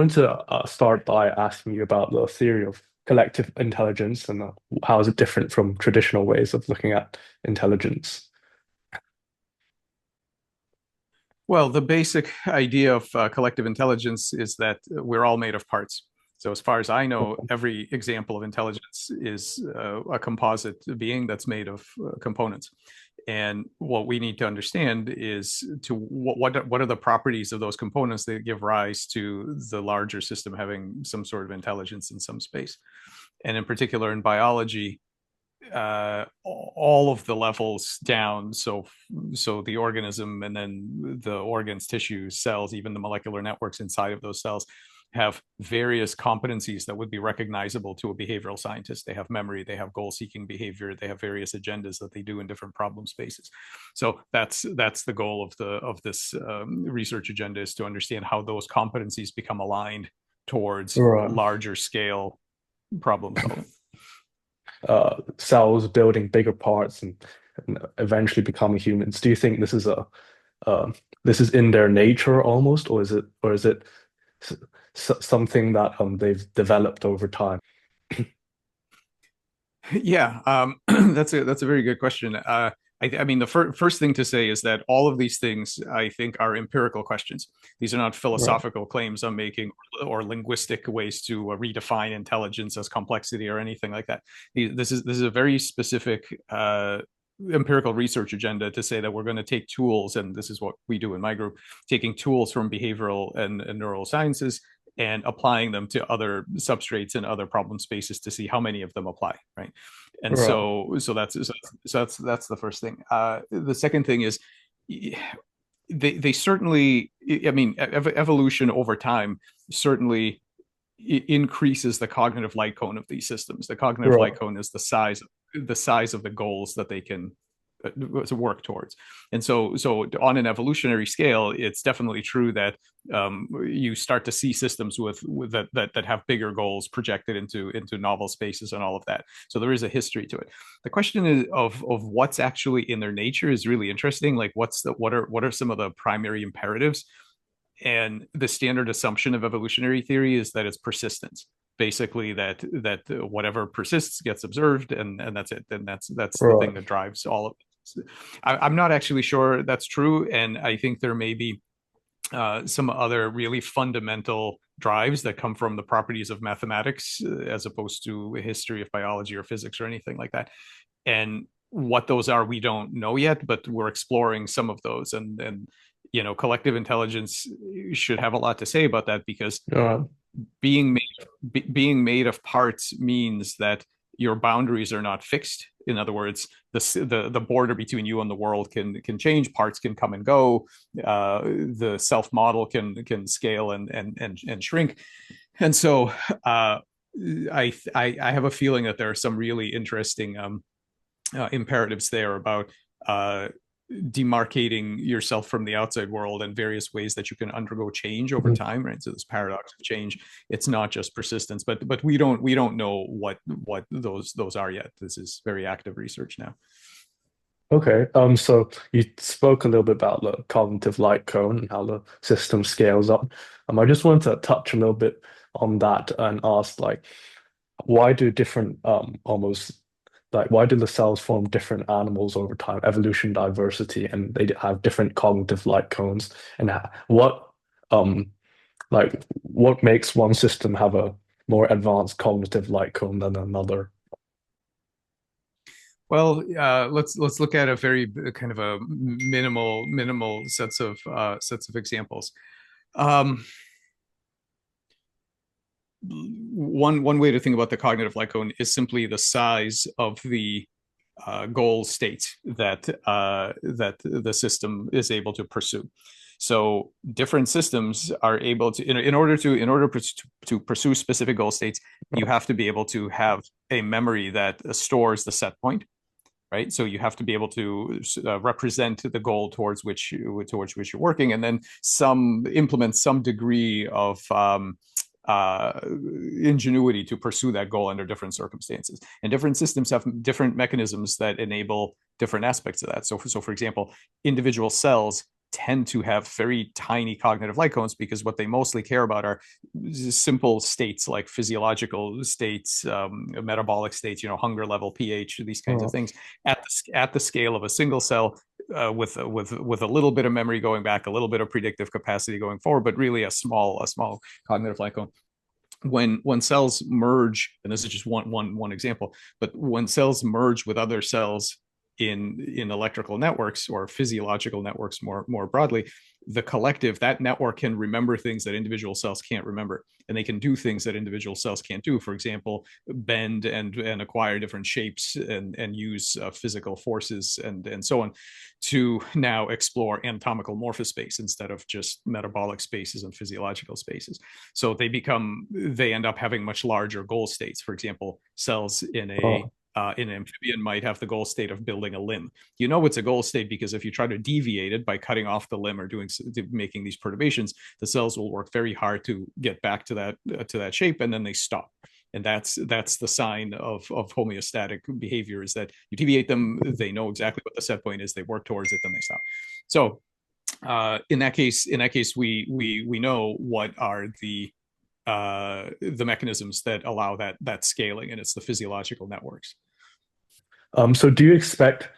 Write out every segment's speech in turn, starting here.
want to start by asking you about the theory of collective intelligence and how is it different from traditional ways of looking at intelligence? Well, the basic idea of collective intelligence is that we're all made of parts. So, as far as I know, every example of intelligence is a composite being that's made of components. And what we need to understand is to what are the properties of those components that give rise to the larger system having some sort of intelligence in some space. And in particular, in biology, all of the levels down, so the organism and then the organs, tissues, cells, even the molecular networks inside of those cells have various competencies that would be recognizable to a behavioral scientist. They have memory, they have goal-seeking behavior, they have various agendas that they do in different problem spaces. So that's the goal of this research agenda, is to understand how those competencies become aligned towards Right. larger scale problem solving. Cells building bigger parts and eventually becoming humans. Do you think uh, this is in their nature almost, or is it s something that they've developed over time? Yeah, that's a very good question. I mean, the first thing to say is that all of these things, I think, are empirical questions. These are not Right. philosophical claims I'm making, or linguistic ways to redefine intelligence as complexity or anything like that. This is a very specific empirical research agenda to say that we're going to take tools, and this is what we do in my group, taking tools from behavioral and neural sciences and applying them to other substrates and other problem spaces to see how many of them apply, right? And Right. that's the first thing. The second thing is they certainly, I mean, evolution over time certainly increases the cognitive light cone of these systems. The cognitive Right. light cone is the size of the goals that they can to work towards. And so on an evolutionary scale, it's definitely true that you start to see systems with that have bigger goals projected into novel spaces and all of that. So there is a history to it. The question is of what's actually in their nature is really interesting. Like what are some of the primary imperatives? And the standard assumption of evolutionary theory is that it's persistence, basically that whatever persists gets observed, and that's it, and that's the thing Right. that drives all of it. I'm not actually sure that's true, and I think there may be some other really fundamental drives that come from the properties of mathematics, as opposed to a history of biology or physics or anything like that. And what those are, we don't know yet, but we're exploring some of those. And collective intelligence should have a lot to say about that, because Right. being made of parts means that your boundaries are not fixed. In other words, the border between you and the world can change. Parts can come and go. The self model can scale and shrink. And so I have a feeling that there are some really interesting imperatives there about demarcating yourself from the outside world and various ways that you can undergo change over Mhm. time, right? So this paradox of change, it's not just persistence, but we don't know what those are yet. This is very active research now. Okay. So you spoke a little bit about the cognitive light cone and how the system scales up. I just wanted to touch a little bit on that and ask, like, why do different almost like why do the cells form different animals over time? Evolution, diversity, and they have different cognitive light cones. And um what makes one system have a more advanced cognitive light cone than another? Well, let's look at a very kind of a minimal sets of examples. Um, one way to think about the cognitive light cone is simply the size of the goal state that the system is able to pursue. So different systems are able to, in order to pursue specific goal states, you have to be able to have a memory that stores the set point, right? So you have to be able to represent the goal towards which you're working, and then implement some degree of uh, ingenuity to pursue that goal under different circumstances. And different systems have different mechanisms that enable different aspects of that. So for example, individual cells tend to have very tiny cognitive light cones because what they mostly care about are simple states like physiological states, metabolic states, hunger level, pH, these kinds of Oh, things at the scale of a single cell, with a little bit of memory going back, a little bit of predictive capacity going forward, but really a small cognitive light cone. When cells merge, and this is just one example, but when cells merge with other cells in electrical networks or physiological networks more broadly, the collective, that network can remember things that individual cells can't remember, and they can do things that individual cells can't do. For example, bend and acquire different shapes and use physical forces and so on, to now explore anatomical morphospace instead of just metabolic spaces and physiological spaces. So they end up having much larger goal states. For example, cells oh, in an amphibian might have the goal state of building a limb. You know it's a goal state because if you try to deviate it by cutting off the limb or making these perturbations, the cells will work very hard to get back to that shape, and then they stop. And that's the sign of homeostatic behavior, is that you deviate them, they know exactly what the set point is, they work towards it, then they stop. So in that case, we know what are the mechanisms that allow that scaling, and it's the physiological networks. so do you expect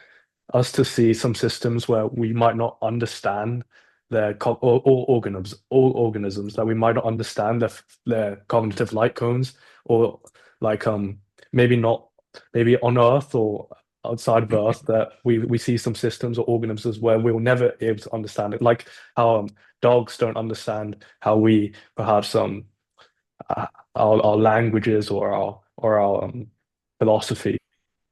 us to see some systems where we might not understand all organisms that we might not understand their cognitive light cones, or like maybe not maybe on Earth or outside of Earth, that we see some systems or organisms where we'll never be able to understand it, like how dogs don't understand how we perhaps our languages or our philosophy.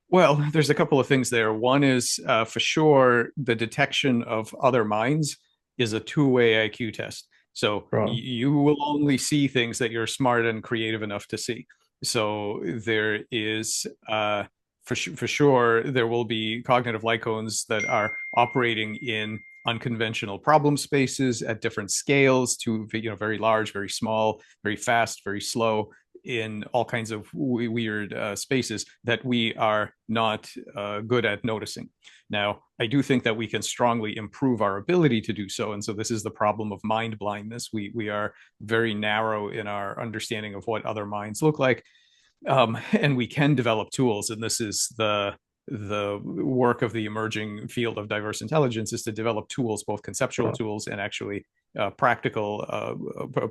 Well, there's a couple of things there. One is, for sure, the detection of other minds is a two-way IQ test. So Right. you will only see things that you're smart and creative enough to see. So there is, for sure, there will be cognitive light cones that are operating in unconventional problem spaces at different scales, to very large, very small, very fast, very slow, in all kinds of weird spaces that we are not good at noticing. Now, I do think that we can strongly improve our ability to do so. And so this is the problem of mind blindness. We are very narrow in our understanding of what other minds look like. And we can develop tools. And this is the work of the emerging field of diverse intelligence, is to develop tools, both conceptual Right. tools and actually practical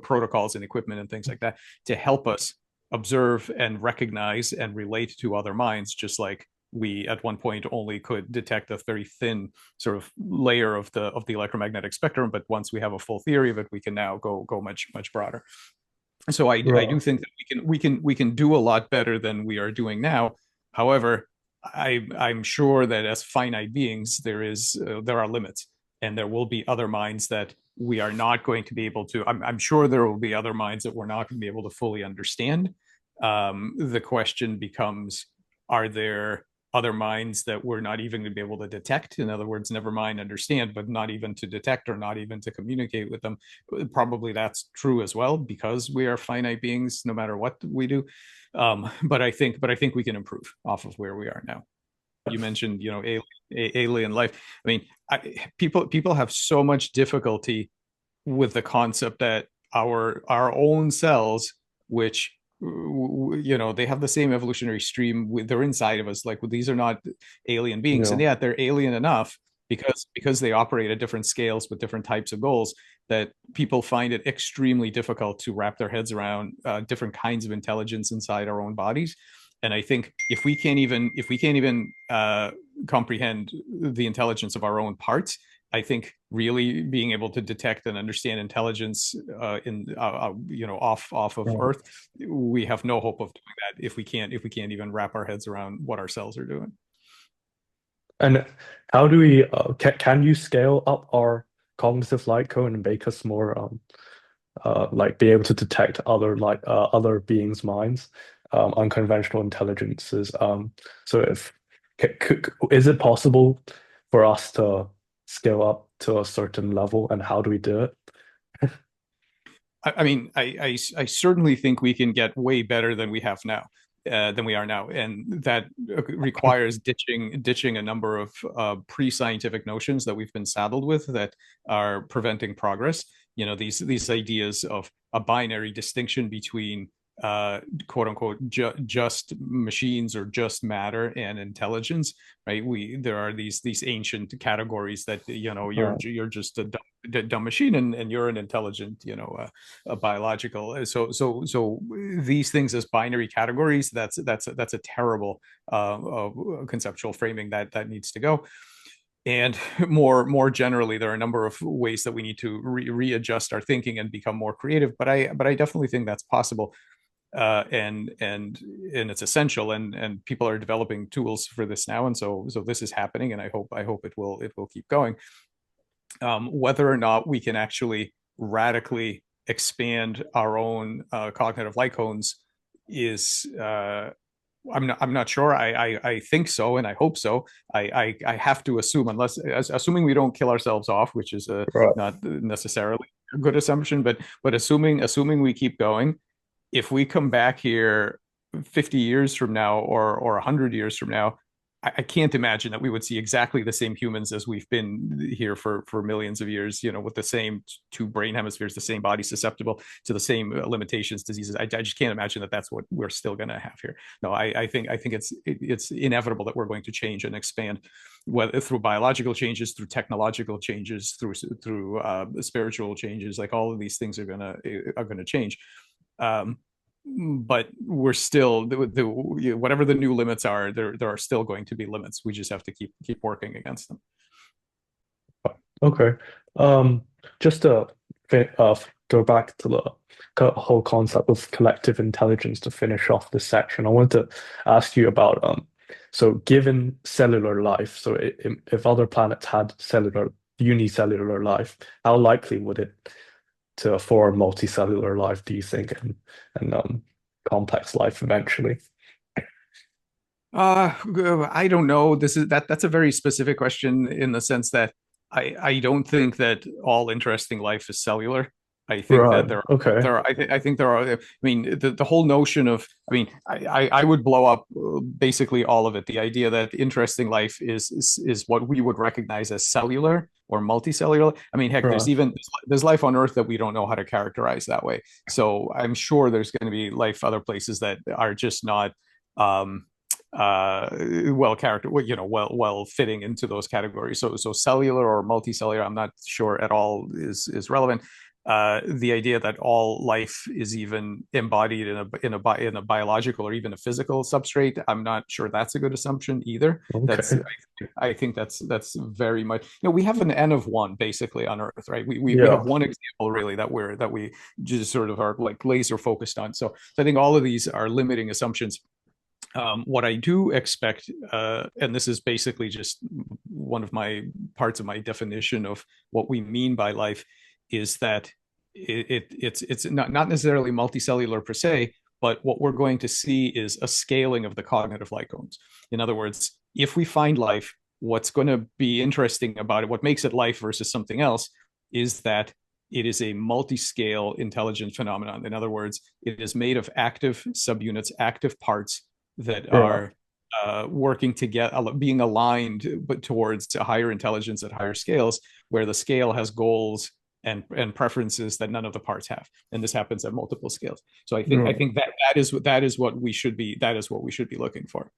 protocols and equipment and things like that, to help us observe and recognize and relate to other minds, just like we at one point only could detect a very thin sort of layer of the electromagnetic spectrum, but once we have a full theory of it, we can now go much broader. So I do Right. think that we can do a lot better than we are doing now. However, I'm sure that as finite beings, there are limits, and there will be other minds that we are not going to be able to. I'm sure there will be other minds that we're not going to be able to fully understand. The question becomes: are there other minds that we're not even going to be able to detect? In other words, never mind understand, but not even to detect or not even to communicate with them. Probably that's true as well, because we are finite beings no matter what we do. But I think we can improve off of where we are now. You mentioned, alien life. I mean, people have so much difficulty with the concept that our own cells, which they have the same evolutionary stream, they're inside of us. Like, well, these are not alien beings, and Yeah. yet they're alien enough because they operate at different scales with different types of goals, that people find it extremely difficult to wrap their heads around different kinds of intelligence inside our own bodies. And I think if we can't even comprehend the intelligence of our own parts, I think really being able to detect and understand intelligence in off of Right. Earth, we have no hope of doing that if we can't even wrap our heads around what our cells are doing. And how do we can you scale up our cognitive light cone and make us more like be able to detect other beings' minds, unconventional intelligences? So if is it possible for us to scale up to a certain level, and how do we do it? I mean, I certainly think we can get way better than we have now. than we are now, and that requires ditching a number of pre-scientific notions that we've been saddled with that are preventing progress. You know, these ideas of a binary distinction between quote unquote just machines or just matter and intelligence, right? There are these ancient categories that, you know, Right. you're just a dumb machine, and you're an intelligent, you know, a biological. So these things as binary categories, that's a terrible conceptual framing that needs to go. And more generally, there are a number of ways that we need to readjust our thinking and become more creative. But I definitely think that's possible, and it's essential. And people are developing tools for this now, and so this is happening, and I hope it will keep going. Whether or not we can actually radically expand our own cognitive light cones is I'm not sure. I think so, and I hope so. I have to assume, assuming we don't kill ourselves off, which is Right. not necessarily a good assumption, but assuming we keep going, if we come back here 50 years from now, or 100 years from now, I can't imagine that we would see exactly the same humans as we've been here for millions of years, you know, with the same two brain hemispheres, the same body susceptible to the same limitations, diseases. I just can't imagine that that's what we're still going to have here. No, I think it's inevitable that we're going to change and expand, whether through biological changes, through technological changes, through spiritual changes. Like, all of these things are gonna change. Um, but we're still whatever the new limits are, there are still going to be limits. We just have to keep working against them. Okay. Um, just to go back to the whole concept of collective intelligence to finish off this section, I want to ask you about so given cellular life, so if other planets had unicellular life, how likely would it to form multicellular life, do you think, and complex life eventually? Uh, I don't know. That's a very specific question, in the sense that I don't think that all interesting life is cellular. I think that Right. Okay. I think there are. I mean, the whole notion of, I mean, I would blow up basically all of it. The idea that interesting life is what we would recognize as cellular or multicellular. I mean, heck, Right. there's life on Earth that we don't know how to characterize that way. So I'm sure there's going to be life other places that are just not um well character you know well fitting into those categories. So cellular or multicellular, I'm not sure at all is relevant. The idea that all life is even embodied in a biological or even a physical substrate, I'm not sure that's a good assumption either. That's Okay. I think that's very much, you know, we have an N of one basically on Earth, right? We have Yeah. one example really that we just sort of are like laser focused on. So I think all of these are limiting assumptions. What I do expect, and this is basically just one of my parts of my definition of what we mean by life, is that it's not necessarily multicellular per se, but what we're going to see is a scaling of the cognitive light cones. In other words, if we find life, what's going to be interesting about it, what makes it life versus something else, is that it is a multi-scale intelligent phenomenon. In other words, it is made of active subunits, active parts that Right. are working together, being aligned, but towards a higher intelligence at higher scales, where the scale has goals and preferences that none of the parts have, and this happens at multiple scales. So I Right. think that is what we should be looking for,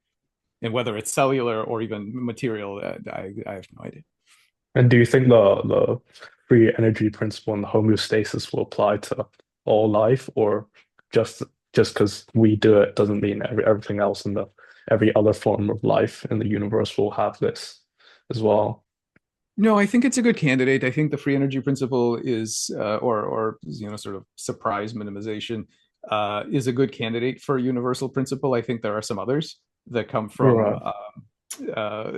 and whether it's cellular or even material, I have no idea. And do you think the free energy principle and the homeostasis will apply to all life, or just just because we do it doesn't mean everything else in the every other form of life in the universe will have this as well? No, I think it's a good candidate. I think the free energy principle is, or you know, sort of surprise minimization, is a good candidate for a universal principle. I think there are some others that come from Right. uh,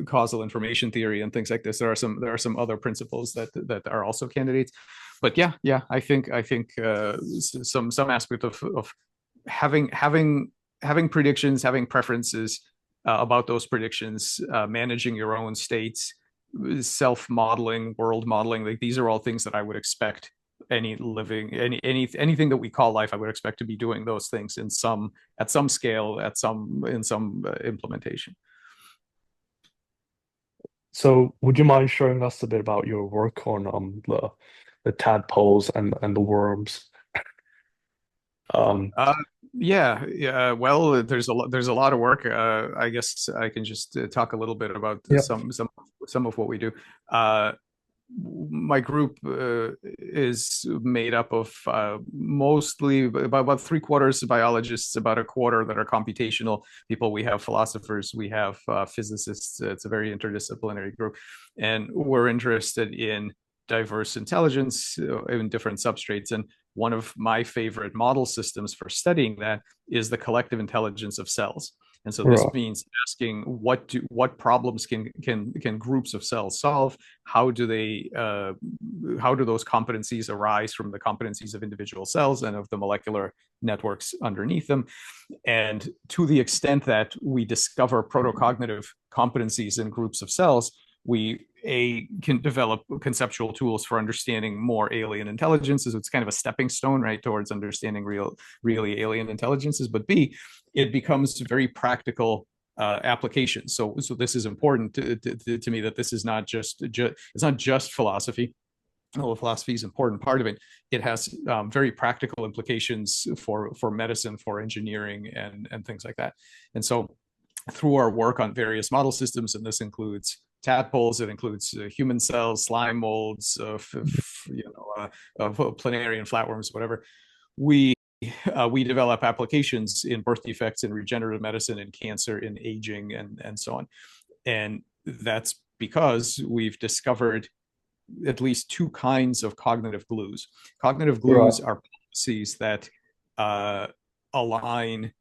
causal information theory and things like this. There are some other principles that are also candidates. But yeah, I think some aspect of having predictions, having preferences about those predictions, managing your own states, self-modeling, world modeling, like these are all things that I would expect any living anything that we call life. I would expect to be doing those things in some at some scale, at some in some implementation. So would you mind showing us a bit about your work on the tadpoles and the worms? Um, Uh, yeah, yeah. Well, there's a lot of work. I guess I can just talk a little bit about yeah, some of what we do. Uh, my group is made up of mostly about three-quarters biologists, about a quarter that are computational people. We have philosophers, we have physicists. It's a very interdisciplinary group, and we're interested in diverse intelligence in different substrates. And one of my favorite model systems for studying that is the collective intelligence of cells. And so this right, means asking what problems can groups of cells solve? How do those competencies arise from the competencies of individual cells and of the molecular networks underneath them? And to the extent that we discover protocognitive competencies in groups of cells, we can develop conceptual tools for understanding more alien intelligences. It's kind of a stepping stone, right, towards understanding really alien intelligences. But B, it becomes very practical applications. So this is important to me, that this is not it's not just philosophy. Although philosophy is an important part of it, it has very practical implications for medicine, for engineering, and things like that. And so through our work on various model systems, and this includes tadpoles, it includes human cells, slime molds, planarian flatworms, whatever. We we develop applications in birth defects, in regenerative medicine, in cancer, in aging, and so on. And that's because we've discovered at least two kinds of cognitive glues. Cognitive right. glues are policies that align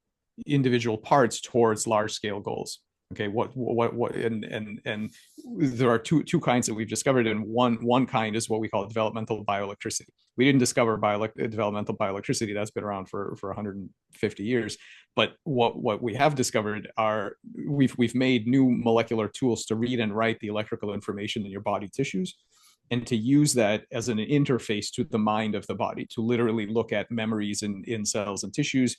individual parts towards large scale goals. Okay, and there are two kinds that we've discovered, and one kind is what we call developmental bioelectricity. We didn't discover developmental bioelectricity; that's been around for 150 years. But what we have discovered are we've made new molecular tools to read and write the electrical information in your body tissues, and to use that as an interface to the mind of the body, to literally look at memories in cells and tissues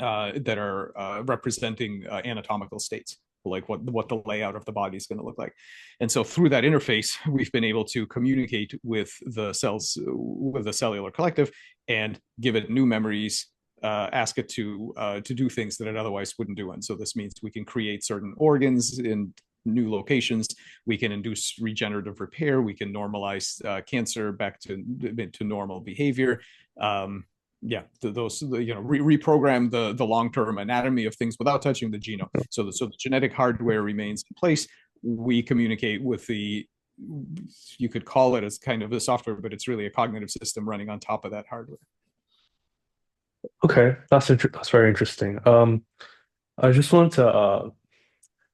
that are representing anatomical states, like what the layout of the body is going to look like. And so through that interface, we've been able to communicate with the cells, with the cellular collective, and give it new memories, ask it to do things that it otherwise wouldn't do. And so this means we can create certain organs in new locations. We can induce regenerative repair. We can normalize cancer back to normal behavior. Reprogram the long-term anatomy of things without touching the genome. So the genetic hardware remains in place. We communicate with you could call it as kind of a software, but it's really a cognitive system running on top of that hardware. Okay, that's very interesting. I just wanted to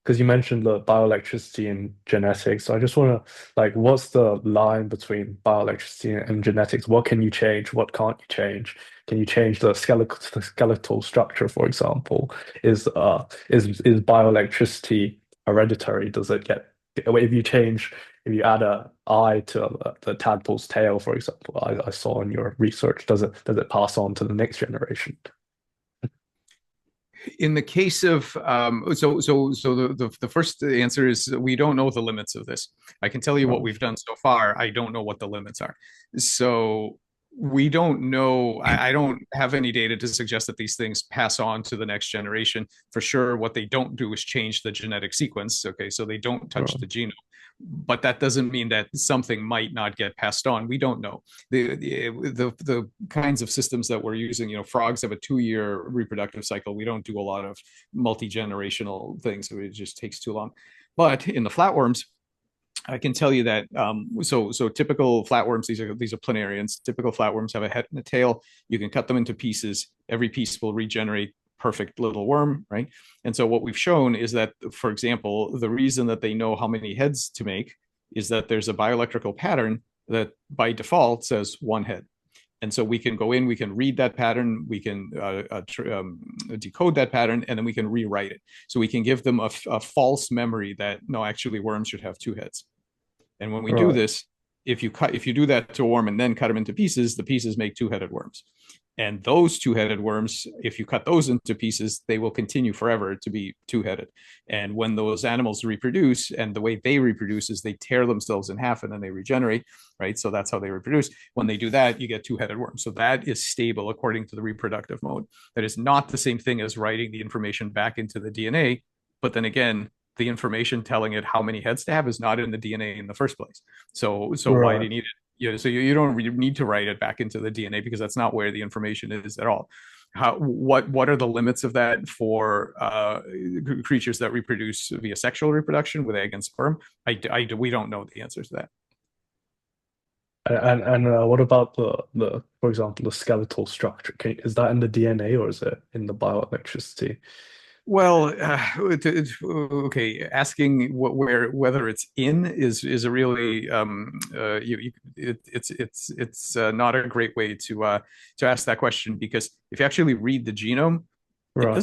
because you mentioned the bioelectricity and genetics. So I just want to like, what's the line between bioelectricity and genetics? What can you change? What can't you change? Can you change the skeletal structure, for example? Is bioelectricity hereditary? Does it get if you add a eye to the tadpole's tail, for example, I saw in your research, does it pass on to the next generation? In the case of the first answer is we don't know the limits of this. I can tell you what Oh, we've done so far. I don't know what the limits are. So we don't know. I don't have any data to suggest that these things pass on to the next generation. For sure, what they don't do is change the genetic sequence. Okay, so they don't touch oh, the genome, but that doesn't mean that something might not get passed on. We don't know. The kinds of systems that we're using, frogs have a 2-year reproductive cycle. We don't do a lot of multi-generational things. It just takes too long. But in the flatworms, I can tell you that so typical flatworms, these are planarians. Typical flatworms have a head and a tail. You can cut them into pieces. Every piece will regenerate perfect little worm, right? And so what we've shown is that, for example, the reason that they know how many heads to make is that there's a bioelectrical pattern that by default says one head. And so we can go in, we can read that pattern, we can decode that pattern, and then we can rewrite it. So we can give them a false memory that, no, actually worms should have two heads. And when we do right. this, if you do that to a worm and then cut them into pieces, the pieces make two-headed worms. And those two-headed worms, if you cut those into pieces, they will continue forever to be two-headed. And when those animals reproduce, and the way they reproduce is they tear themselves in half and then they regenerate, right? So that's how they reproduce. When they do that, you get two-headed worms. So that is stable according to the reproductive mode. That is not the same thing as writing the information back into the DNA. But then again, the information telling it how many heads to have is not in the DNA in the first place. So why do Right. you need it? So you don't need to write it back into the DNA because that's not where the information is at all. What are the limits of that for creatures that reproduce via sexual reproduction with egg and sperm? We don't know the answers to that. And what about the for example the skeletal structure? Is that in the DNA or is it in the bioelectricity? Well, okay. Asking whether it's in is a really it's not a great way to ask that question, because if you actually read the genome, Right. it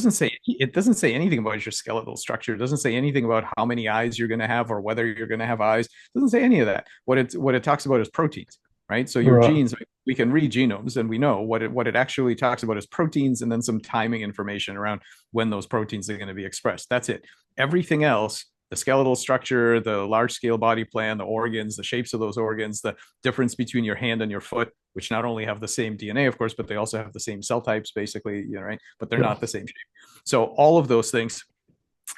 doesn't say anything about your skeletal structure. It doesn't say anything about how many eyes you're going to have or whether you're going to have eyes. It doesn't say any of that. What it talks about is proteins, right? So your Right. genes, we can read genomes and we know what it actually talks about is proteins and then some timing information around when those proteins are going to be expressed. That's it. Everything else, the skeletal structure, the large scale body plan, the organs, the shapes of those organs, the difference between your hand and your foot, which not only have the same DNA, of course, but they also have the same cell types, basically, right? But they're Yeah. not the same shape. So all of those things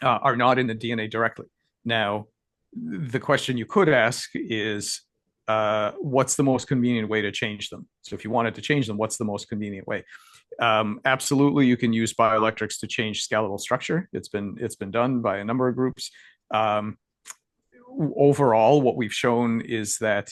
are not in the DNA directly. Now, the question you could ask is, what's the most convenient way to change them? So if you wanted to change them, what's the most convenient way? Absolutely, you can use bioelectrics to change skeletal structure. It's been done by a number of groups. Um, Overall, what we've shown is that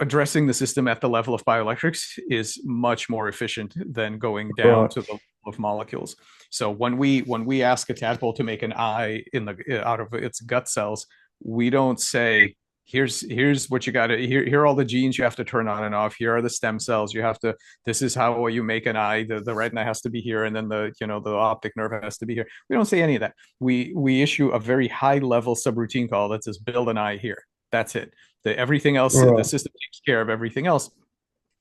addressing the system at the level of bioelectrics is much more efficient than going down Right. to the level of molecules. So when we ask a tadpole to make an eye in the out of its gut cells, we don't say, here's what you got to, here are all the genes you have to turn on and off, here are the stem cells you have to, this is how you make an eye, the retina has to be here, and then the optic nerve has to be here. We don't say any of that. We issue a very high level subroutine call that says build an eye here. That's it. Everything else, the Right. system takes care of everything else.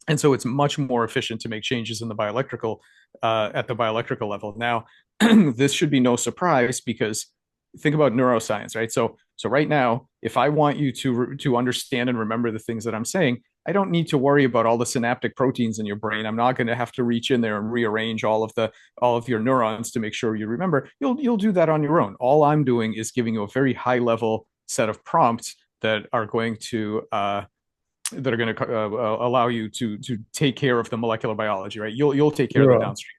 And so it's much more efficient to make changes in the bioelectrical at the bioelectrical level. Now, this should be no surprise, because think about neuroscience, right? So right now, if I want you to understand and remember the things that I'm saying, I don't need to worry about all the synaptic proteins in your brain. I'm not going to have to reach in there and rearrange all of your neurons to make sure you remember. You'll do that on your own. All I'm doing is giving you a very high level set of prompts that are going to allow you to take care of the molecular biology, right? You'll take care of the Right. downstream.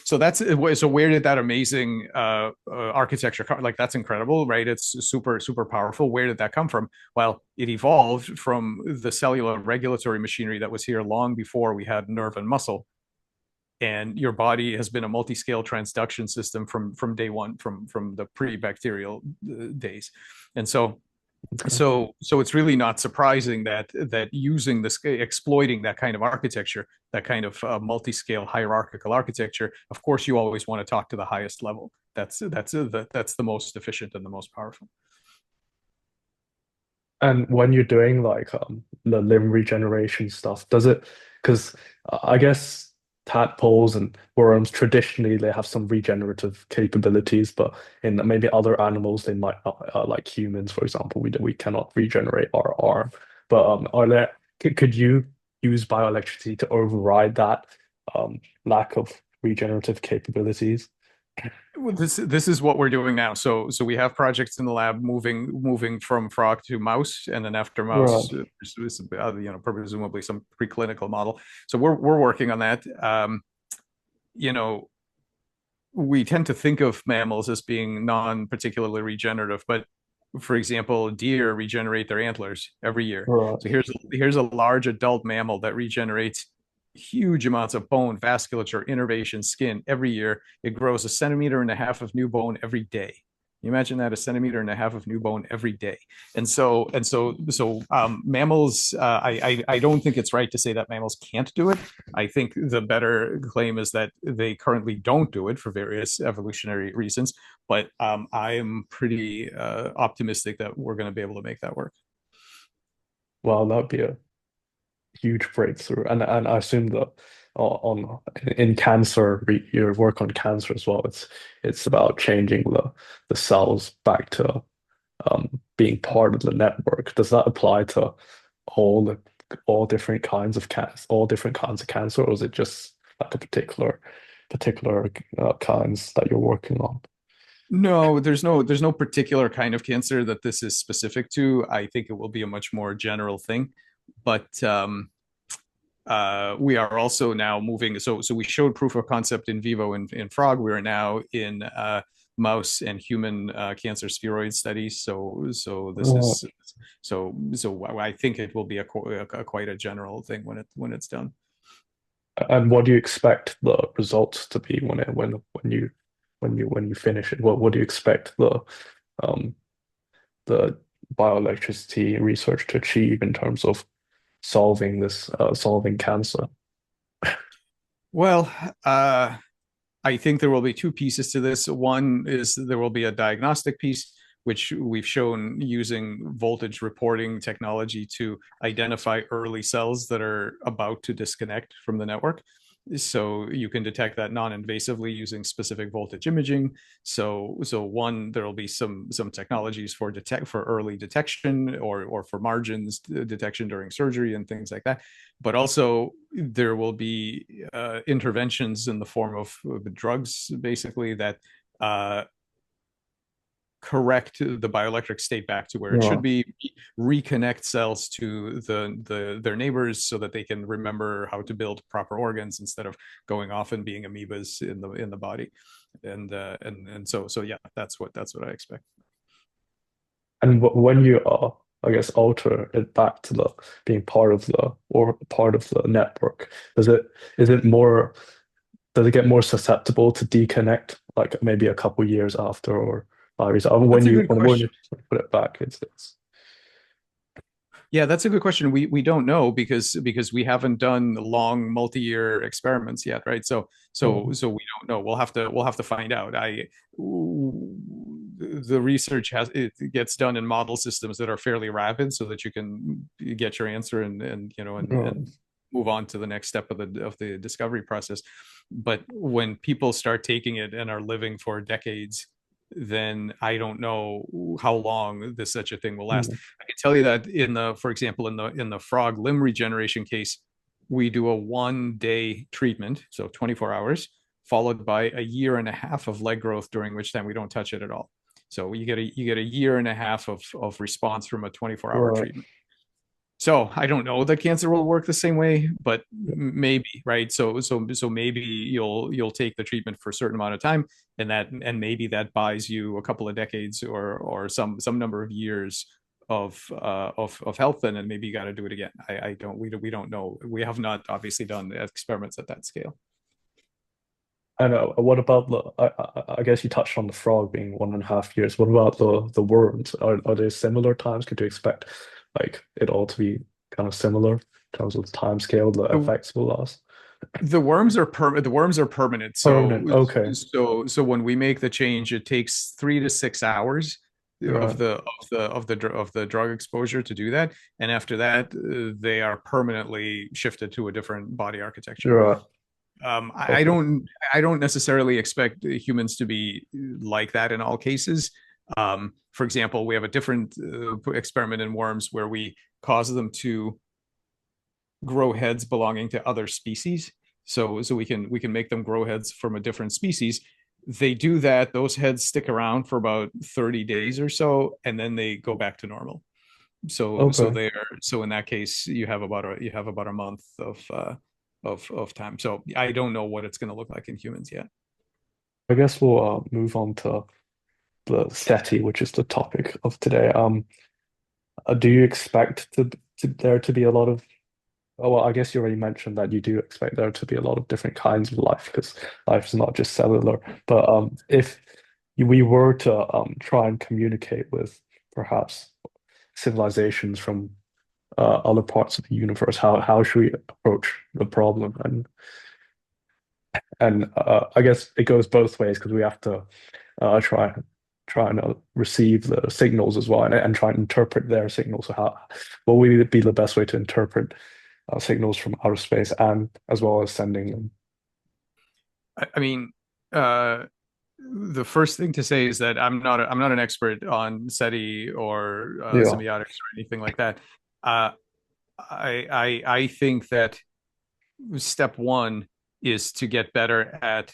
So where did that amazing architecture come? Like, that's incredible, right? It's super super powerful. Where did that come from? Well, it evolved from the cellular regulatory machinery that was here long before we had nerve and muscle. And your body has been a multi-scale transduction system from day one, from the pre-bacterial days. And Okay. so it's really not surprising that using this, exploiting that kind of architecture, that kind of multi-scale hierarchical architecture, of course you always want to talk to the highest level. That's the most efficient and the most powerful. And when you're doing like the limb regeneration stuff, does it? Because I guess tadpoles and worms traditionally they have some regenerative capabilities, but in maybe other animals they might not, like humans, for example, we cannot regenerate our arm. But are there could you use bioelectricity to override that lack of regenerative capabilities? Well, this is what we're doing now. So we have projects in the lab moving from frog to mouse, and then after mouse, Right. presumably some preclinical model. So we're working on that. You know, we tend to think of mammals as being non-particularly regenerative, but for example, deer regenerate their antlers every year. Right. So here's a large adult mammal that regenerates huge amounts of bone, vasculature, innervation, skin every year. It grows 1.5 centimeters of new bone every day. You imagine that, a centimeter and a half of new bone every day. Mammals, I don't think it's right to say that mammals can't do it. I think the better claim is that they currently don't do it for various evolutionary reasons. But I'm pretty optimistic that we're going to be able to make that work. Well, that'd be a huge breakthrough. And I assume that on in cancer, your work on cancer as well, it's about changing the cells back to being part of the network. Does that apply to all the all different kinds of cancer, all different kinds of cancer, or is it just like a particular kinds that you're working on? No, there's no particular kind of cancer that this is specific to. I think it will be a much more general thing. But we are also now moving. So we showed proof of concept in vivo in frog. We are now in mouse and human cancer spheroid studies. So this Uh, is so I think it will be quite a general thing when it's done. and what do you expect the results to be when you finish it? What do you expect um the bioelectricity research to achieve in terms of solving cancer? Well, I think there will be two pieces to this. One is there will be a diagnostic piece, which we've shown using voltage reporting technology to identify early cells that are about to disconnect from the network. So you can detect that non-invasively using specific voltage imaging. So one, there will be some technologies for early detection or for margins detection during surgery and things like that. But also there will be interventions in the form of drugs, basically, that uh, correct the bioelectric state back to where it Yeah. should be, reconnect cells to their neighbors so that they can remember how to build proper organs instead of going off and being amoebas in the body. And yeah, that's what I expect. And when you I guess, alter it back to the being part of the network, does it is it more does it get more susceptible to deconnect like maybe a couple years after or 5 years after That's a good when you question. put it back? It's Yeah, that's a good question. We don't know because we haven't done long multi-year experiments yet, right? So we don't know. We'll have to find out. The research it gets done in model systems that are fairly rapid, so that you can get your answer and move on to the next step of the discovery process. But when people start taking it and are living for decades, then I don't know how long this such a thing will last. I can tell you that for example, in the frog limb regeneration case, we do a 1 day treatment, so 24 hours, followed by a year and a half of leg growth, during which time we don't touch it at all. So you get a year and a half of response from a 24-hour right. treatment. So I don't know that cancer will work the same way, but maybe, right? So maybe you'll take the treatment for a certain amount of time, and maybe that buys you a couple of decades or some number of years of health, and then maybe you got to do it again. I don't we don't know. We have not obviously done experiments at that scale. I know. What about I guess you touched on the frog being 1.5 years. What about the worms? Are they similar times? Could you expect like it all to be kind of similar in terms of the time scale the The effects will last? the worms are permanent. So Permanent. Okay. so so when we make the change, it takes 3 to 6 hours of Right. the drug exposure to do that, and after that, they are permanently shifted to a different body architecture. You're right. I Okay. don't necessarily expect humans to be like that in all cases. For example, we have a different experiment in worms where we cause them to grow heads belonging to other species. So we can make them grow heads from a different species. They do that. Those heads stick around for about 30 days or so, and then they go back to normal. Okay. So in that case, you have about a month of time. So I don't know what it's going to look like in humans yet. I guess we'll move on to the SETI, which is the topic of today. Do you expect there to be a lot of Oh, well, I guess you already mentioned that you do expect there to be a lot of different kinds of life because life is not just cellular. But if we were to try and communicate with perhaps civilizations from other parts of the universe, how should we approach the problem? And I guess it goes both ways because we have to try and receive the signals as well and try and interpret their signals. So how what would be the best way to interpret signals from outer space and as well as sending them? I mean, uh, the first thing to say is that I'm not an expert on SETI or Yeah, semiotics or anything like that. Uh, I think that step one is to get better at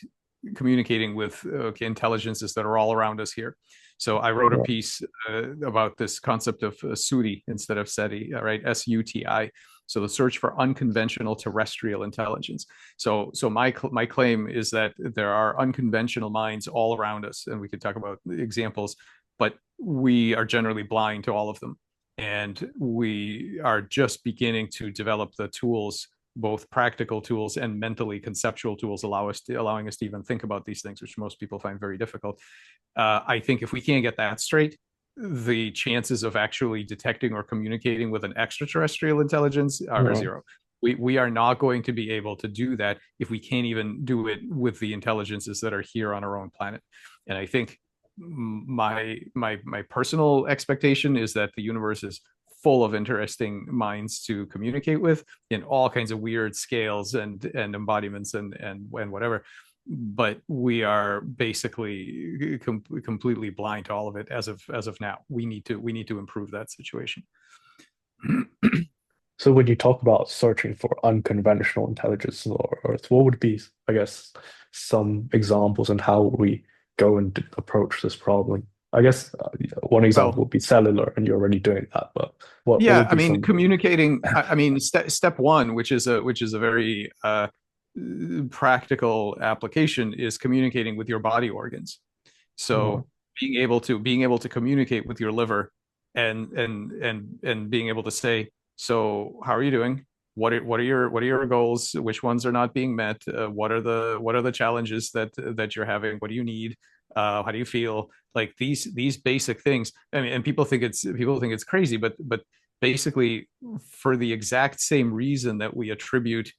communicating with intelligences that are all around us here. So I wrote a right. piece about this concept of SUTI instead of SETI, right? SUTI. So the search for unconventional terrestrial intelligence. So my claim is that there are unconventional minds all around us, and we could talk about examples, but we are generally blind to all of them, and we are just beginning to develop the tools, both practical tools and mentally conceptual tools, allowing us to even think about these things, which most people find very difficult. I think if we can't get that straight, the chances of actually detecting or communicating with an extraterrestrial intelligence are Yeah. zero. We are not going to be able to do that if we can't even do it with the intelligences that are here on our own planet. And I think my personal expectation is that the universe is full of interesting minds to communicate with in all kinds of weird scales and embodiments and whatever, but we are basically completely blind to all of it as of now. We need to improve that situation. So when you talk about searching for unconventional intelligence on Earth, what would be, I guess, some examples and how we go and approach this problem? I guess one example Well, would be cellular, and you're already doing that. But what yeah, would I be mean, some? communicating. I mean, step one, which is a very practical application, is communicating with your body organs. Uh, So being able to communicate with your liver and being able to say, so how are you doing? What are your goals? Which ones are not being met? What are the challenges that you're having? What do you need? How do you feel? Like these basic things. I mean, and people think it's crazy, but basically, for the exact same reason that we attribute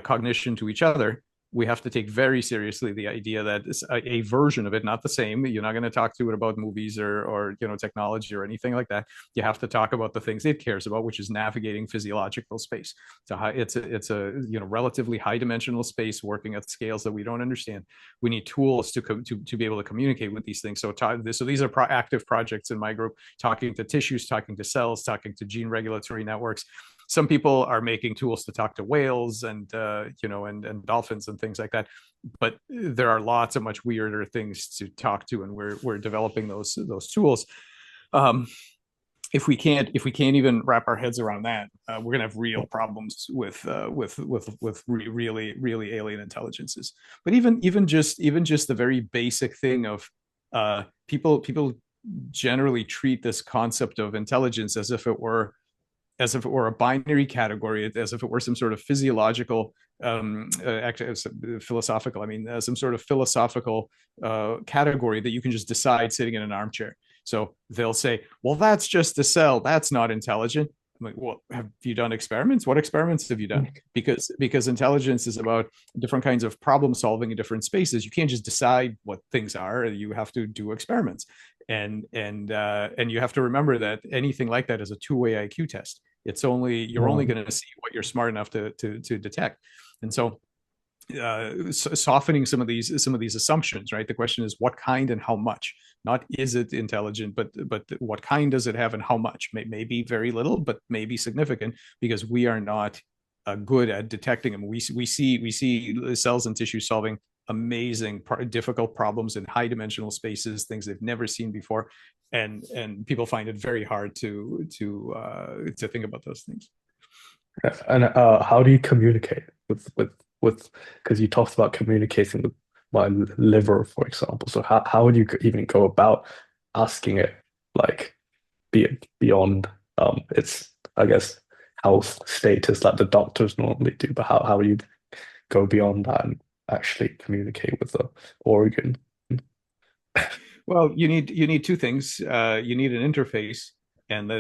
cognition to each other, we have to take very seriously the idea that a version of it, not the same. You're not going to talk to it about movies or technology or anything like that. You have to talk about the things it cares about, which is navigating physiological space. It's a relatively high dimensional space working at scales that we don't understand. We need tools to be able to communicate with these things. So these are active projects in my group, talking to tissues, talking to cells, talking to gene regulatory networks. Some people are making tools to talk to whales and dolphins and things like that, but there are lots of much weirder things to talk to, and we're developing those tools. um, if we can't even wrap our heads around that, we're gonna have real problems with really alien intelligences. But even just the very basic thing of people generally treat this concept of intelligence as if it were a binary category, as if it were some sort of physiological, philosophical, I mean, some sort of philosophical category that you can just decide sitting in an armchair. So they'll say, well, that's just a cell. That's not intelligent. I'm like, well, have you done experiments? What experiments have you done? Because intelligence is about different kinds of problem solving in different spaces. You can't just decide what things are. You have to do experiments, and you have to remember that anything like that is a two-way IQ test. You're only um, going to see what you're smart enough to detect, and so softening some of these assumptions, right? The question is what kind and how much. Not is it intelligent, but what kind does it have and how much. Maybe very little, but maybe significant, because we are not good at detecting them. We see cells and tissue solving amazing difficult problems in high dimensional spaces, things they've never seen before, and people find it very hard to think about those things. and how do you communicate with? Because you talked about communicating with my liver, for example. So how would you even go about asking it, like, beyond its, I guess, health status that the doctors normally do, but how do you go beyond that and actually communicate with the organ? Well, you need two things. You need an interface, and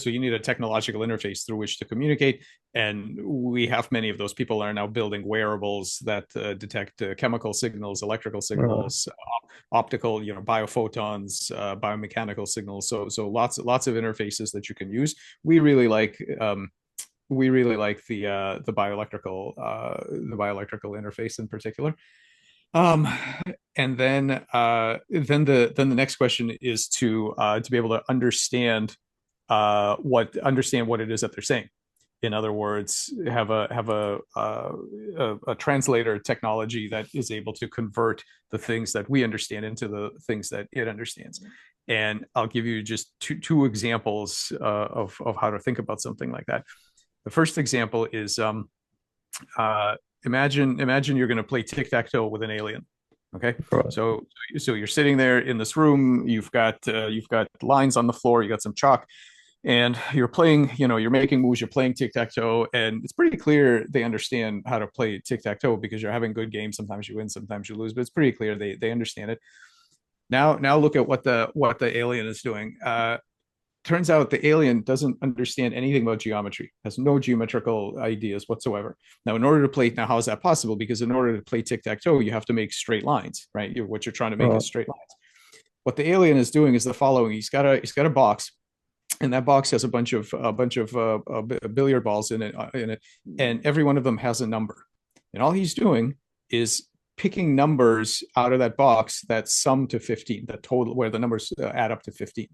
so you need a technological interface through which to communicate. And we have many of those. People are now building wearables that detect chemical signals, electrical Uh, signals, optical, biophotons, biomechanical signals. So lots of interfaces that you can use. We really like the bioelectrical interface in particular. Um, and then the next question is to be able to understand what it is that they're saying. In other words, have a translator technology that is able to convert the things that we understand into the things that it understands. And I'll give you just two examples of how to think about something like that. The first example is uh, imagine you're going to play tic tac toe with an alien. Okay, right. so you're sitting there in this room. You've got lines on the floor. You got some chalk, and you're playing. You're making moves. You're playing tic tac toe, and it's pretty clear they understand how to play tic tac toe because you're having good games. Sometimes you win, sometimes you lose, but it's pretty clear they understand it. Now look at what the alien is doing. Turns out the alien doesn't understand anything about geometry, has no geometrical ideas whatsoever. Now, in order to play, now how is that possible? Because in order to play tic tac toe, you have to make straight lines, right? What you're trying to make Right. is straight lines. What the alien is doing is the following: he's got a box, and that box has a bunch of billiard balls in it, and every one of them has a number, and all he's doing is picking numbers out of that box that sum to 15, the total where the numbers add up to 15.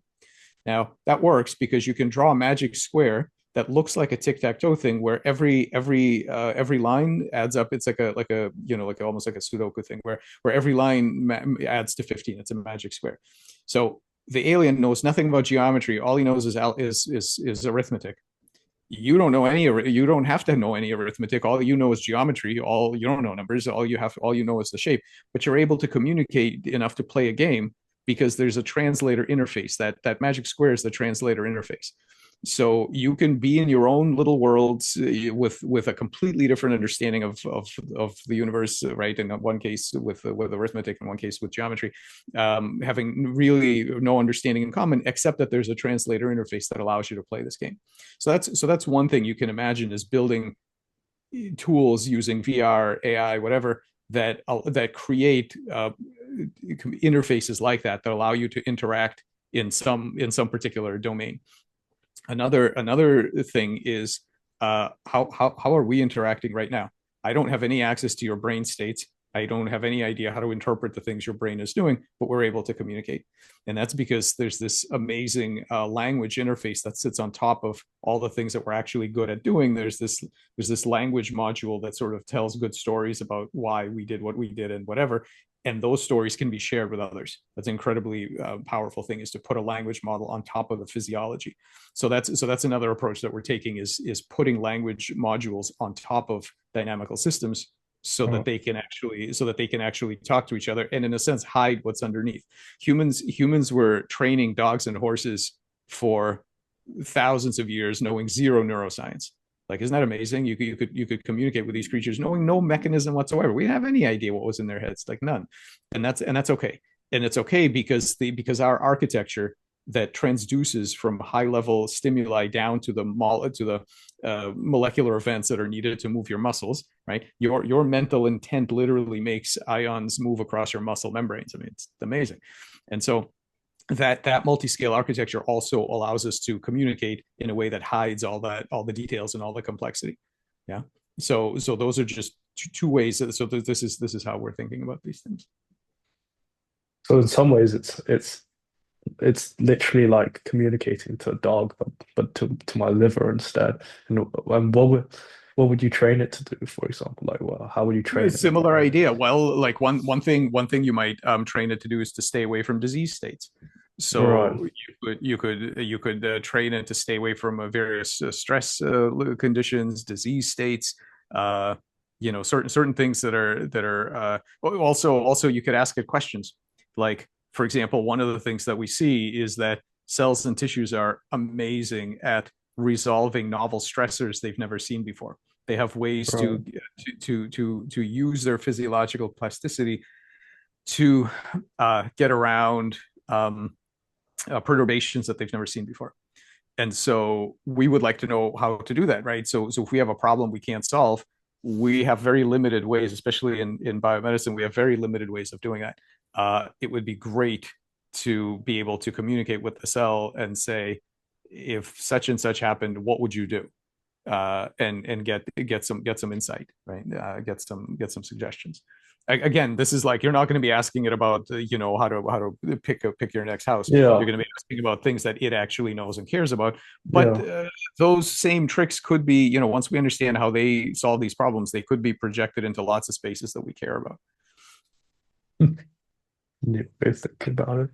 Now that works because you can draw a magic square that looks like a tic tac toe thing, where every line adds up. It's like almost like a Sudoku thing, where every line adds to 15. It's a magic square. So the alien knows nothing about geometry. All he knows is arithmetic. You don't have to know any arithmetic. All you know is geometry. All you don't know numbers. All you know is the shape. But you're able to communicate enough to play a game because there's a translator interface. That magic square is the translator interface. So you can be in your own little worlds with a completely different understanding of the universe, right? In one case with arithmetic, in one case with geometry, having really no understanding in common, except that there's a translator interface that allows you to play this game. So that's one thing you can imagine is building tools using VR, AI, whatever that create interfaces like that allow you to interact in some particular domain. Another thing is how are we interacting right now? I don't have any access to your brain states. I don't have any idea how to interpret the things your brain is doing, but we're able to communicate. And that's because there's this amazing language interface that sits on top of all the things that we're actually good at doing. There's this language module that sort of tells good stories about why we did what we did and whatever. And those stories can be shared with others. That's an incredibly powerful thing, is to put a language model on top of the physiology. So that's another approach that we're taking is putting language modules on top of dynamical systems Right. so that they can actually talk to each other and in a sense hide what's underneath. Humans were training dogs and horses for thousands of years knowing zero neuroscience. Like, isn't that amazing? You could communicate with these creatures knowing no mechanism whatsoever. We didn't have any idea what was in their heads, like none. And that's okay. And it's okay because our architecture that transduces from high level stimuli down to the molecular events that are needed to move your muscles, right? Your mental intent literally makes ions move across your muscle membranes. I mean, it's amazing. And so that multi-scale architecture also allows us to communicate in a way that hides all the details and all the complexity. Yeah. So those are just two ways. So this is how we're thinking about these things. So in some ways, it's literally like communicating to a dog, but to my liver instead. And what would you train it to do, for example? Like, well, how would you train it? Similar idea. Well, like one thing you might train it to do is to stay away from disease states. Right. So you could train it to stay away from various stress conditions, disease states. Uh, certain things that are also you could ask it questions. Like, for example, one of the things that we see is that cells and tissues are amazing at resolving novel stressors they've never seen before. They have ways Right. to use their physiological plasticity to get around perturbations that they've never seen before. And so we would like to know how to do that, right? So if we have a problem we can't solve, we have very limited ways, especially in biomedicine, we have very limited ways of doing that. It would be great to be able to communicate with the cell and say, if such and such happened, what would you do? And get some insight, right? Get some suggestions. Again, this is like you're not going to be asking it about how to pick your next house. You're Yeah, going to be asking about things that it actually knows and cares about. But yeah. those same tricks could be, once we understand how they solve these problems, they could be projected into lots of spaces that we care about. Yeah, basically about it.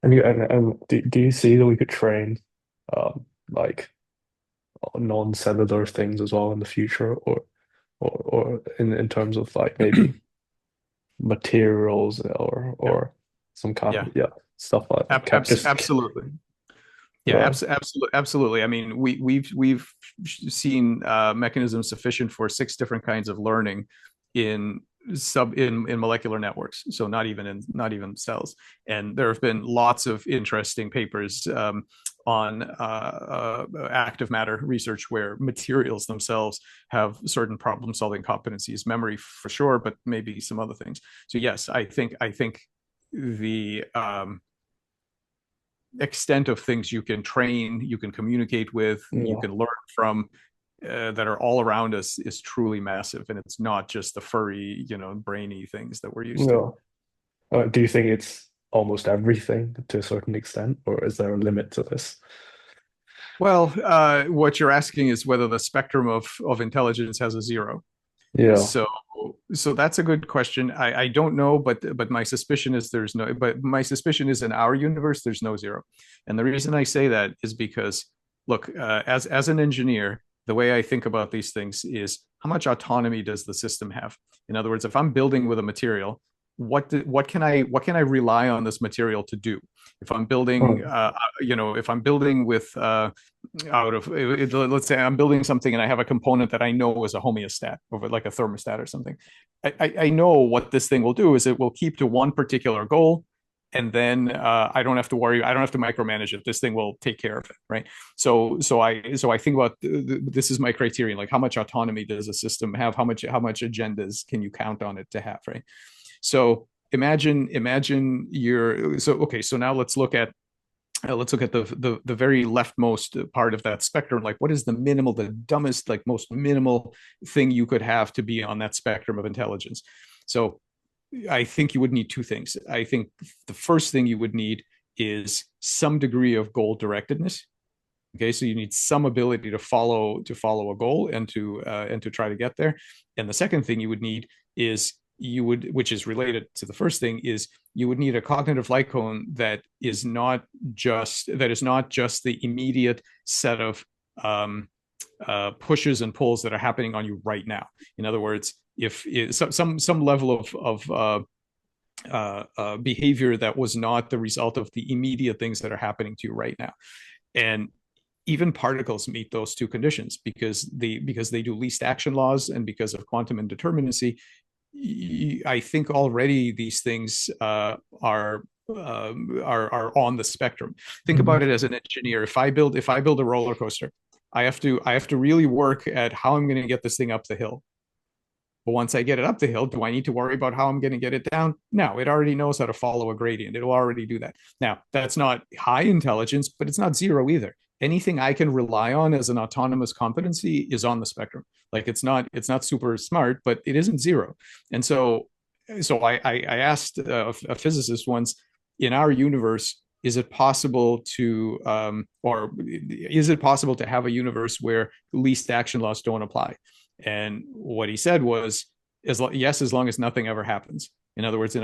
And do you see that we could train like non-cellular things as well in the future, or in terms of like maybe materials Yeah, or some kind yeah, of yeah stuff like that. Can't just absolutely. Yeah, uh, absolutely. I mean, we've seen mechanisms sufficient for 6 different kinds of learning in in molecular networks. So not even cells. And there have been lots of interesting papers on active matter research where materials themselves have certain problem solving competencies, memory for sure, but maybe some other things. So yes, I think the extent of things you can train, you can communicate with, you yeah can learn from that are all around us is truly massive, and it's not just the furry, brainy things that we're used to. yeah. Do you think it's almost everything to a certain extent, or is there a limit to this? Well, what you're asking is whether the spectrum of intelligence has a zero. Yeah. So so that's a good question. I don't know, but my suspicion is there's no. But my suspicion is in our universe there's no zero, and the reason I say that is because look, as an engineer, the way I think about these things is how much autonomy does the system have? In other words, if I'm building with a material, what can I rely on this material to do? If I'm building, Hmm. if I'm building with out of let's say I'm building something and I have a component that I know is a homeostat or like a thermostat or something. I know what this thing will do is it will keep to one particular goal, and then I don't have to worry. I don't have to micromanage it. This thing will take care of it, right? So I think about this is my criterion. Like how much autonomy does a system have? How much agendas can you count on it to have, right? So imagine you're so okay. So now let's look at the very leftmost part of that spectrum. Like, what is the minimal, the dumbest, like most minimal thing you could have to be on that spectrum of intelligence? So, I think you would need 2 things. I think the first thing you would need is some degree of goal directedness. Okay, so you need some ability to follow a goal and to try to get there. And the second thing you would need is which is related to the first thing, is you would need a cognitive light cone that is not just the immediate set of pushes and pulls that are happening on you right now. In other words, if some level of behavior that was not the result of the immediate things that are happening to you right now. And even particles meet those 2 conditions because they do least action laws, and because of quantum indeterminacy. I think already these things are on the spectrum. Think Mhm. about it as an engineer. If I build a roller coaster, I have to really work at how I'm going to get this thing up the hill. But once I get it up the hill, do I need to worry about how I'm going to get it down? No, it already knows how to follow a gradient. It'll already do that. Now, that's not high intelligence, but it's not zero either. Anything I can rely on as an autonomous competency is on the spectrum. Like it's not super smart, but it isn't zero. And so I asked a physicist once, in our universe, is it possible to have a universe where least action laws don't apply? And what he said was, yes, as long as nothing ever happens. In other words,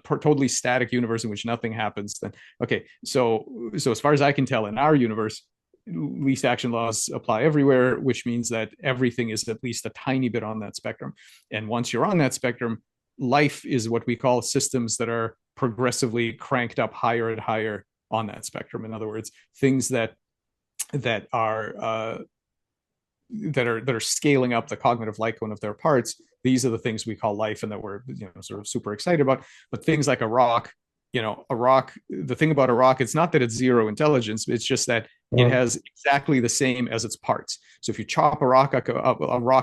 totally static universe in which nothing happens, then okay. So as far as I can tell, in our universe, least action laws apply everywhere, which means that everything is at least a tiny bit on that spectrum. And once you're on that spectrum, life is what we call systems that are progressively cranked up higher and higher on that spectrum. In other words, things that are scaling up the cognitive light cone of their parts these are the things we call life and that we're, sort of super excited about. But things like a rock, a rock, the thing about a rock, it's not that it's zero intelligence, it's just that it Right. has exactly the same as its parts. So if you chop a rock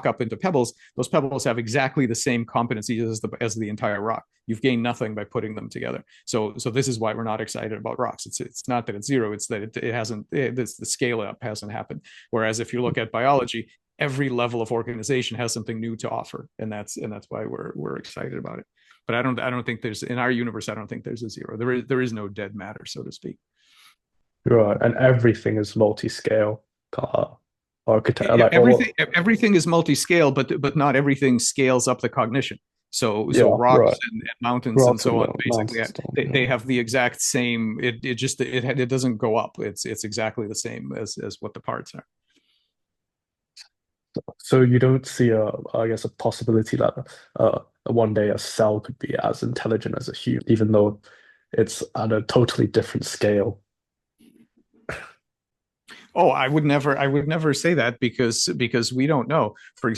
up into pebbles, those pebbles have exactly the same competencies as the entire rock. You've gained nothing by putting them together. So this is why we're not excited about rocks. It's not that it's zero, it's that it hasn't, the scale up hasn't happened. Whereas if you look at biology, every level of organization has something new to offer, and that's why we're excited about it. But I don't think there's, in our universe, I don't think there's a zero. There is no dead matter, so to speak. Right. And everything is multi-scale architect, like, or what? Everything is multi-scale, but not everything scales up the cognition. So Yeah, rocks right. and mountains and Rocks so and on mountain basically stone. they Yeah. have the exact same. It doesn't go up. It's exactly the same as what the parts are. So you don't see I guess, a possibility that one day a cell could be as intelligent as a human, even though it's at a totally different scale. Oh, I would never say that because we don't know. Right.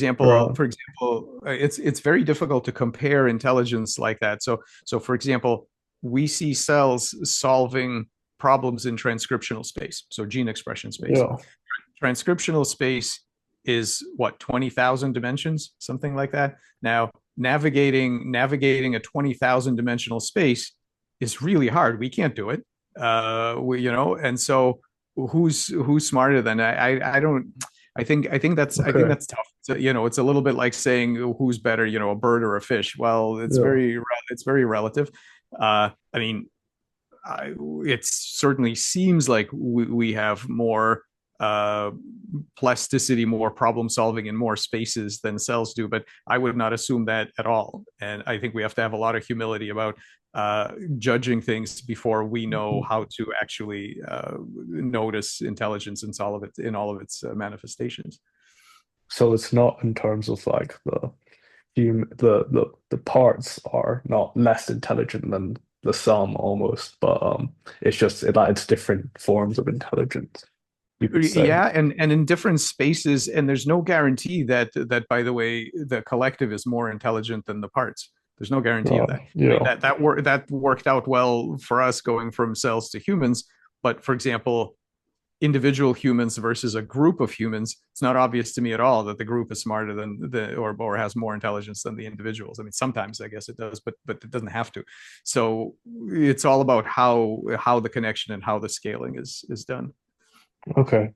It's very difficult to compare intelligence like that. So for example, we see cells solving problems in transcriptional space, so gene expression space. Yeah. Transcriptional space is what, 20,000 dimensions, something like that. Now, navigating a 20,000 dimensional space is really hard. We can't do it. And so who's smarter than I don't. I think Okay. that's tough. So, it's a little bit like saying who's better, a bird or a fish. Well, Yeah. it's very relative. I mean, it certainly seems like we have more uh, plasticity, more problem solving in more spaces than cells do, but I would not assume that at all. And I think we have to have a lot of humility about judging things before we know Mhm. how to actually notice intelligence in all of its manifestations. So it's not in terms of like the parts are not less intelligent than the sum almost, but it's just that it's different forms of intelligence, you could say. Yeah, and in different spaces, and there's no guarantee that by the way, the collective is more intelligent than the parts. There's no guarantee of that. Right. I mean, Yeah. that worked out well for us going from cells to humans, but for example, individual humans versus a group of humans, it's not obvious to me at all that the group is smarter than or has more intelligence than the individuals. I mean, sometimes I guess it does, but it doesn't have to. So it's all about how the connection and how the scaling is done. Okay.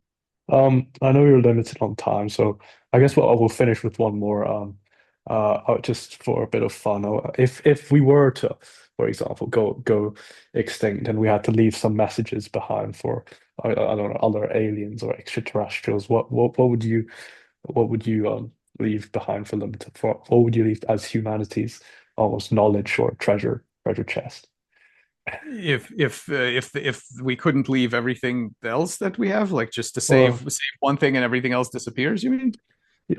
I know you're limited on time, so I guess I will finish with one more. Just for a bit of fun. If we were to, for example, go extinct and we had to leave some messages behind for I don't know, other aliens or extraterrestrials, what would you leave behind for them for what would you leave as humanity's almost knowledge or treasure chest? If we couldn't leave everything else that we have, like just to Well, save one thing and everything else disappears, you mean?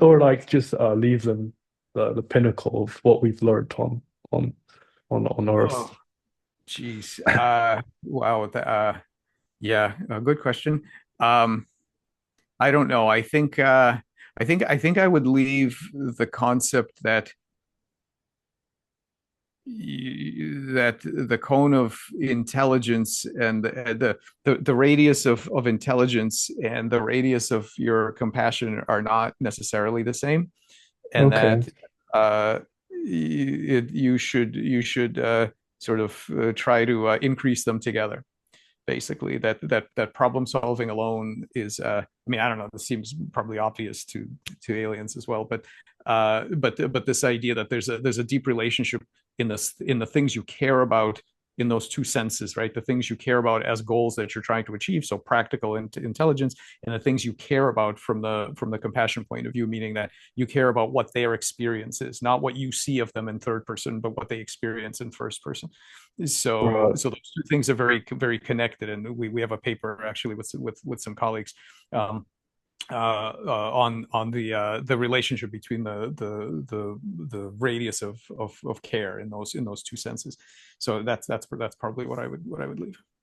or like just leave them the pinnacle of what we've learned on on Earth. Oh, geez. Wow. Yeah, good question. Um, I don't know. I think I would leave the concept that the cone of intelligence and the radius of intelligence and the radius of your compassion are not necessarily the same, and Okay. that you should sort of try to increase them together. Basically, that problem solving alone is I mean, I don't know, this seems probably obvious to aliens as well, but this idea that there's a deep relationship in the things you care about in those two senses, right? The things you care about as goals that you're trying to achieve, so practical intelligence, and the things you care about from the compassion point of view, meaning that you care about what their experience is, not what you see of them in third person, but what they experience in first person. Right. So those two things are very very connected, and we have a paper actually with some colleagues um, on the relationship between the radius of care in those two senses. So that's probably what I would leave.